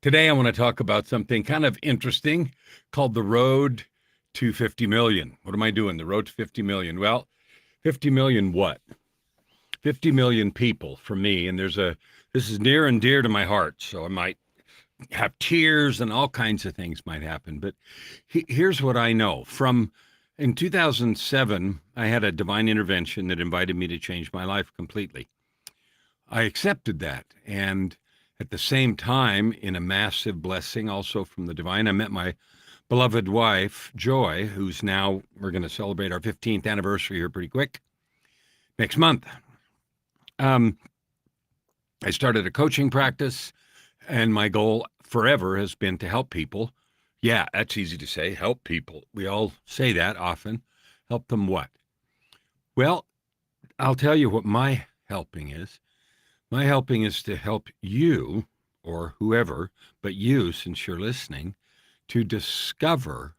Today, I want to talk about something kind of interesting called the road to 50 million. What am I doing? The road to 50 million. Well, 50 million what? 50 million people for me. And this is near and dear to my heart. So I might have tears and all kinds of things might happen. But here's what I know. In 2007, I had a divine intervention that invited me to change my life completely. I accepted that. And at the same time, in a massive blessing also from the divine, I met my beloved wife, Joy, we're going to celebrate our 15th anniversary here pretty quick next month. I started a coaching practice, and my goal forever has been to help people. Yeah, that's easy to say, help people. We all say that often. Help them what? Well, I'll tell you what my helping is. My helping is to help you, or whoever, but you, since you're listening, to discover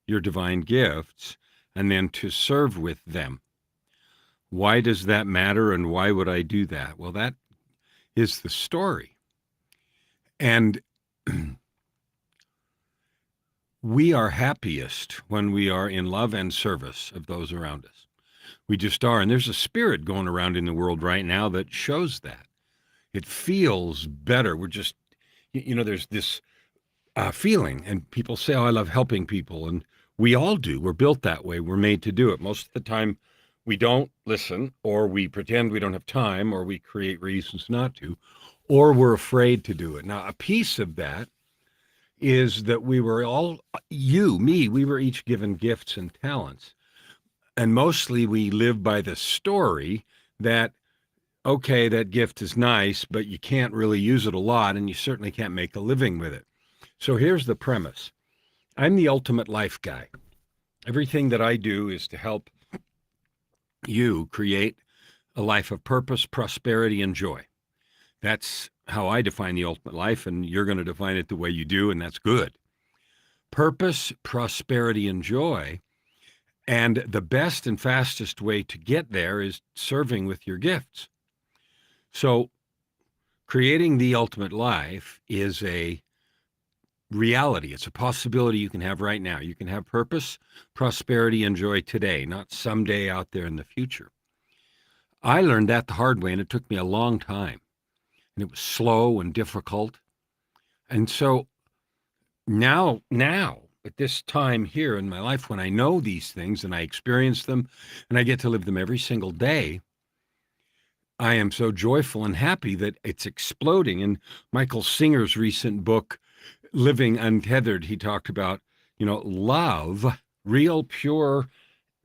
your divine gifts and then to serve with them. Why does that matter, and why would I do that? Well, that is the story. And we are happiest when we are in love and service of those around us. We just are. And there's a spirit going around in the world right now that shows that. It feels better. We're just, there's this feeling, and people say, oh, I love helping people. And we all do. We're built that way. We're made to do it. Most of the time, we don't listen, or we pretend we don't have time, or we create reasons not to, or we're afraid to do it. Now, a piece of that is that we were all, you, me, we were each given gifts and talents. And mostly we live by the story that, okay, that gift is nice, but you can't really use it a lot, and you certainly can't make a living with it. So here's the premise. I'm the ultimate life guy. Everything that I do is to help you create a life of purpose, prosperity, and joy. That's how I define the ultimate life, and you're going to define it the way you do, and that's good. Purpose, prosperity, and joy. And the best and fastest way to get there is serving with your gifts. So creating the ultimate life is a reality. It's a possibility you can have right now. You can have purpose, prosperity, and joy today, not someday out there in the future. I learned that the hard way, and it took me a long time. And it was slow and difficult. And so now, at this time here in my life, when I know these things and I experience them and I get to live them every single day, I am so joyful and happy that it's exploding. In Michael Singer's recent book, Living Untethered, he talked about, love, real, pure,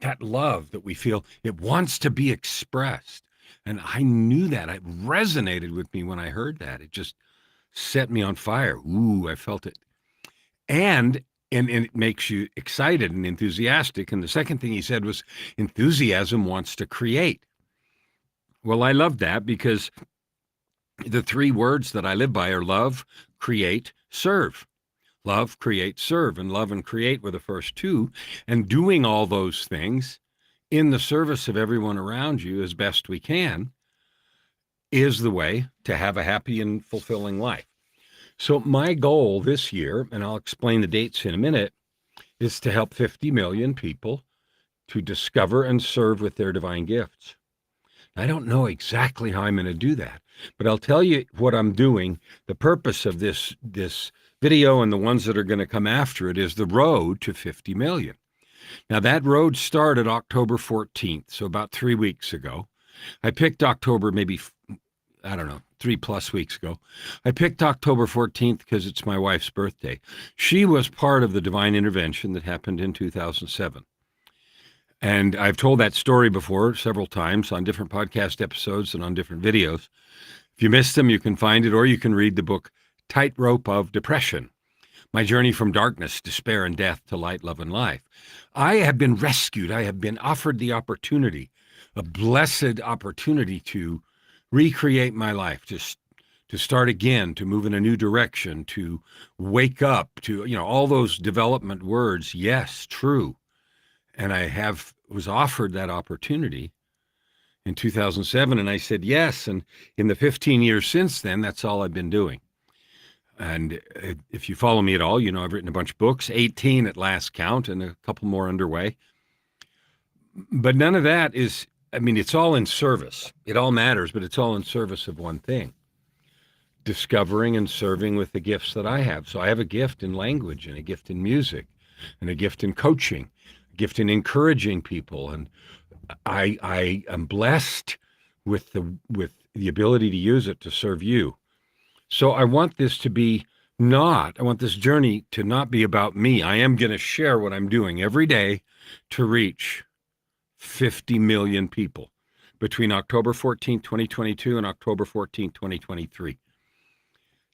that love that we feel, it wants to be expressed. And I knew that. It resonated with me when I heard that. It just set me on fire. Ooh, I felt it. And it makes you excited and enthusiastic. And the second thing he said was, enthusiasm wants to create. Well, I love that because the three words that I live by are love, create, serve. Love, create, serve. And love and create were the first two. And doing all those things in the service of everyone around you as best we can is the way to have a happy and fulfilling life. So my goal this year, and I'll explain the dates in a minute, is to help 50 million people to discover and serve with their divine gifts. I don't know exactly how I'm going to do that, but I'll tell you what I'm doing. The purpose of this video and the ones that are going to come after it is the road to 50 million. Now, that road started October 14th, so about 3 weeks ago. I picked October, maybe, 3+ weeks ago. I picked October 14th because it's my wife's birthday. She was part of the divine intervention that happened in 2007. And I've told that story before several times on different podcast episodes and on different videos. If you missed them, you can find it, or you can read the book Tightrope of Depression, My Journey from Darkness, Despair, and Death to Light, Love, and Life. I have been rescued. I have been offered the opportunity, a blessed opportunity to recreate my life, just to start again, to move in a new direction, to wake up, to, all those development words. Yes, true. And I was offered that opportunity in 2007, and I said yes. And in the 15 years since then, that's all I've been doing. And if you follow me at all, you know I've written a bunch of books, 18 at last count, and a couple more underway. But none of that is, I mean, it's all in service. It all matters, but it's all in service of one thing: discovering and serving with the gifts that I have. So I have a gift in language and a gift in music and a gift in coaching, a gift in encouraging people. And I am blessed with the ability to use it to serve you. So I want this to be I want this journey to not be about me. I am going to share what I'm doing every day to reach 50 million people between October 14th, 2022 and October 14th, 2023.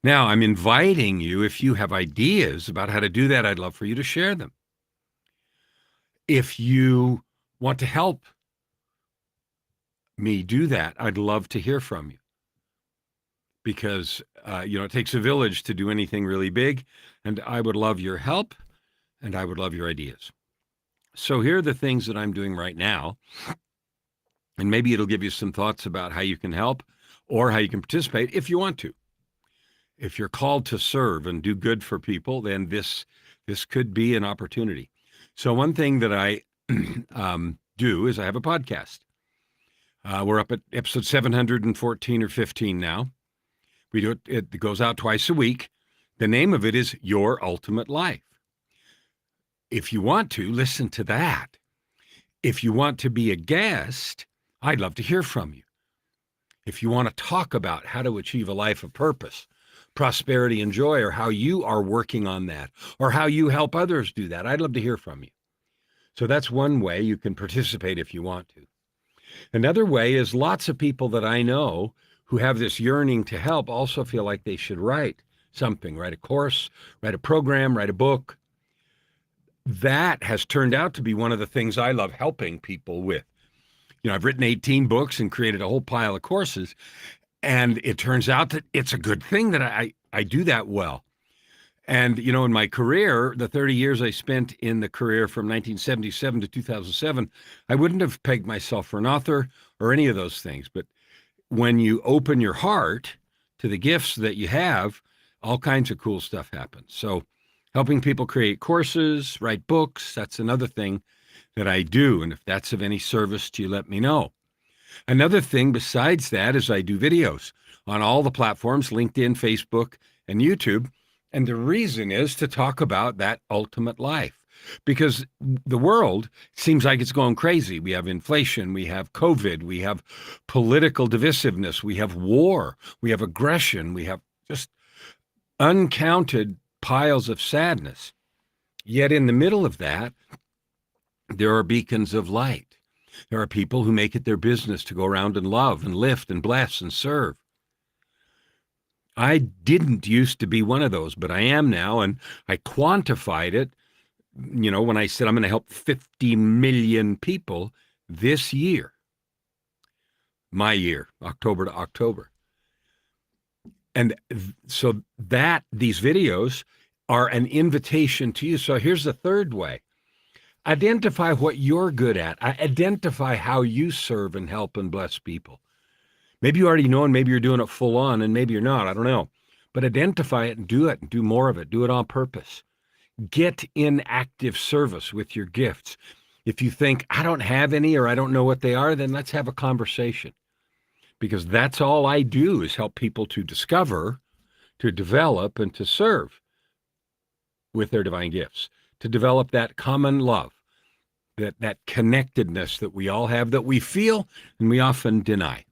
Now, I'm inviting you, if you have ideas about how to do that, I'd love for you to share them. If you want to help me do that, I'd love to hear from you. Because, it takes a village to do anything really big, and I would love your help, and I would love your ideas. So here are the things that I'm doing right now, and maybe it'll give you some thoughts about how you can help or how you can participate if you want to. If you're called to serve and do good for people, then this could be an opportunity. So one thing that I do is I have a podcast. We're up at episode 714 or 15 now. We do it. It goes out twice a week. The name of it is Your Ultimate Life. If you want to, listen to that. If you want to be a guest, I'd love to hear from you. If you want to talk about how to achieve a life of purpose, prosperity, and joy, or how you are working on that, or how you help others do that, I'd love to hear from you. So that's one way you can participate if you want to. Another way is lots of people that I know who have this yearning to help also feel like they should write something, write a course, write a program, write a book. That has turned out to be one of the things I love helping people with. I've written 18 books and created a whole pile of courses, and it turns out that it's a good thing that I do that well. And, in my career, the 30 years I spent in the career from 1977 to 2007, I wouldn't have pegged myself for an author or any of those things. But when you open your heart to the gifts that you have, all kinds of cool stuff happens. So helping people create courses, write books, that's another thing that I do. And if that's of any service to you, let me know. Another thing besides that is I do videos on all the platforms, LinkedIn, Facebook, and YouTube. And the reason is to talk about that ultimate life. Because the world seems like it's going crazy. We have inflation, we have COVID, we have political divisiveness, we have war, we have aggression, we have just uncounted piles of sadness. Yet in the middle of that, there are beacons of light. There are people who make it their business to go around and love and lift and bless and serve. I didn't used to be one of those, but I am now, and I quantified it. When I said I'm going to help 50 million people this year, my year, October to October. And so these videos are an invitation to you. So here's the third way. Identify what you're good at. Identify how you serve and help and bless people. Maybe you already know, and maybe you're doing it full on, and maybe you're not. I don't know. But identify it and do more of it. Do it on purpose. Get in active service with your gifts. If you think, I don't have any or I don't know what they are, then let's have a conversation. Because that's all I do is help people to discover, to develop, and to serve with their divine gifts. To develop that common love, that connectedness that we all have, that we feel and we often deny.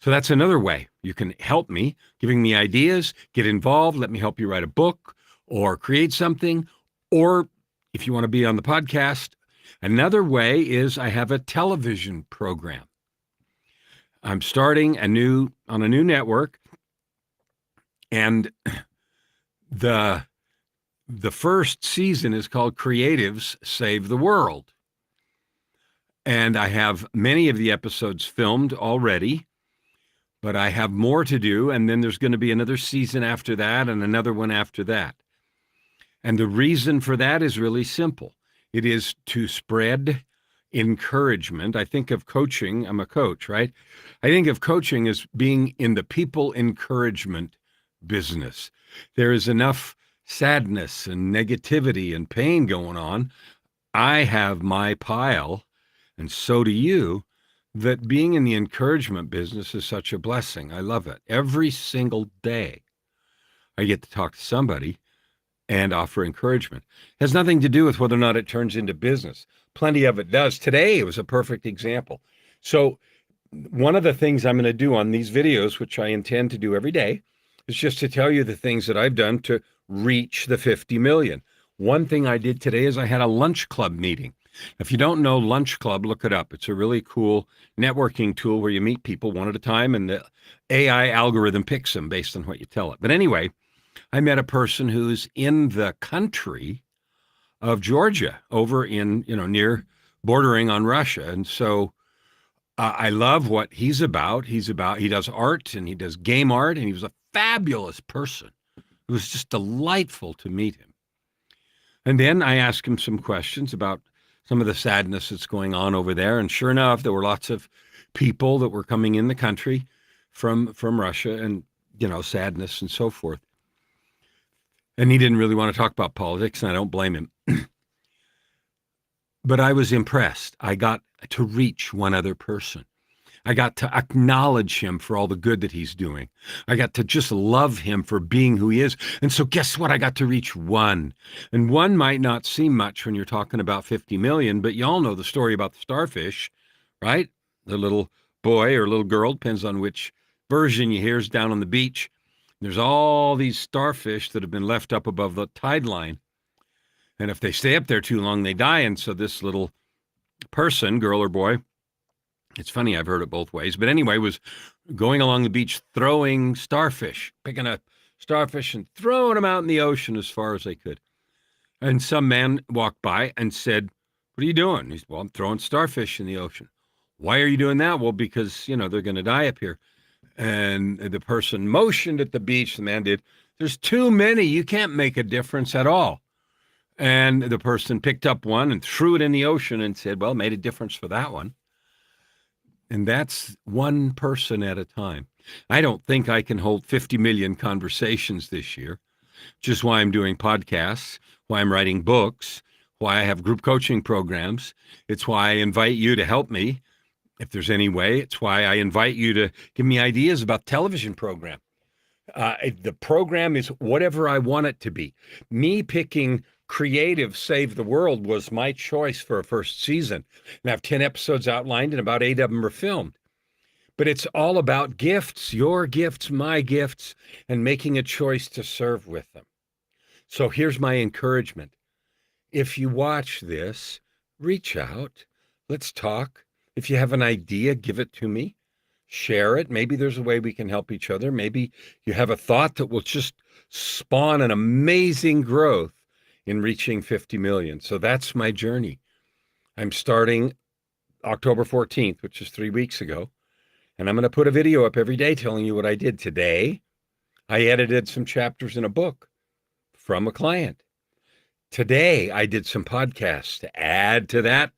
So that's another way you can help me, giving me ideas, get involved, let me help you write a book, or create something, or if you want to be on the podcast. Another way is I have a television program. I'm starting on a new network, and the first season is called Creatives Save the World. And I have many of the episodes filmed already, but I have more to do, and then there's going to be another season after that and another one after that. And the reason for that is really simple. It is to spread encouragement. I think of coaching. I'm a coach, right? I think of coaching as being in the people encouragement business. There is enough sadness and negativity and pain going on. I have my pile, and so do you, that being in the encouragement business is such a blessing. I love it. Every single day, I get to talk to somebody and offer encouragement. It has nothing to do with whether or not it turns into business. Plenty of it does. Today, it was a perfect example. So, one of the things I'm going to do on these videos, which I intend to do every day, is just to tell you the things that I've done to reach the 50 million. One thing I did today is I had a lunch club meeting. If you don't know Lunch Club, look it up. It's a really cool networking tool where you meet people one at a time and the AI algorithm picks them based on what you tell it. But anyway, I met a person who's in the country of Georgia over in, near bordering on Russia. And so I love what he's about. He does art and he does game art, and he was a fabulous person. It was just delightful to meet him. And then I asked him some questions about some of the sadness that's going on over there. And sure enough, there were lots of people that were coming in the country from Russia and, sadness and so forth. And he didn't really want to talk about politics, and I don't blame him. But I was impressed. I got to reach one other person. I got to acknowledge him for all the good that he's doing. I got to just love him for being who he is. And so guess what? I got to reach one. And one might not seem much when you're talking about 50 million, but y'all know the story about the starfish, right? The little boy or little girl, depends on which version you hear, is down on the beach. There's all these starfish that have been left up above the tide line. And if they stay up there too long, they die. And so this little person, girl or boy, it's funny, I've heard it both ways, but anyway, was going along the beach throwing starfish, picking up starfish and throwing them out in the ocean as far as they could. And some man walked by and said, "What are you doing?" He said, "Well, I'm throwing starfish in the ocean." "Why are you doing that?" "Well, because, they're going to die up here." And the person motioned at the beach, the man did. "There's too many. You can't make a difference at all." And the person picked up one and threw it in the ocean and said, "Well, made a difference for that one." And that's one person at a time. I don't think I can hold 50 million conversations this year, which is why I'm doing podcasts, why I'm writing books, why I have group coaching programs. It's why I invite you to help me if there's any way. It's why I invite you to give me ideas about television program. The program is whatever I want it to be. Me picking Creative Save the World was my choice for a first season. And I have 10 episodes outlined, and about 8 of them are filmed. But it's all about gifts, your gifts, my gifts, and making a choice to serve with them. So here's my encouragement. If you watch this, reach out. Let's talk. If you have an idea, give it to me. Share it. Maybe there's a way we can help each other. Maybe you have a thought that will just spawn an amazing growth in reaching 50 million. So that's my journey. I'm starting October 14th, which is 3 weeks ago. And I'm going to put a video up every day telling you what I did today. I edited some chapters in a book from a client. Today, I did some podcasts to add to that,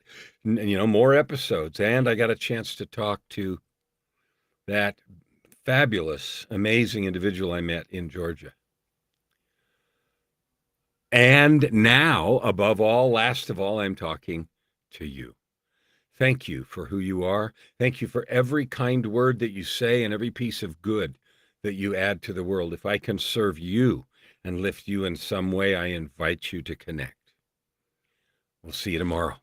more episodes. And I got a chance to talk to that fabulous, amazing individual I met in Georgia. And now, above all, last of all, I'm talking to you. Thank you for who you are. Thank you for every kind word that you say and every piece of good that you add to the world. If I can serve you and lift you in some way, I invite you to connect. We'll see you tomorrow.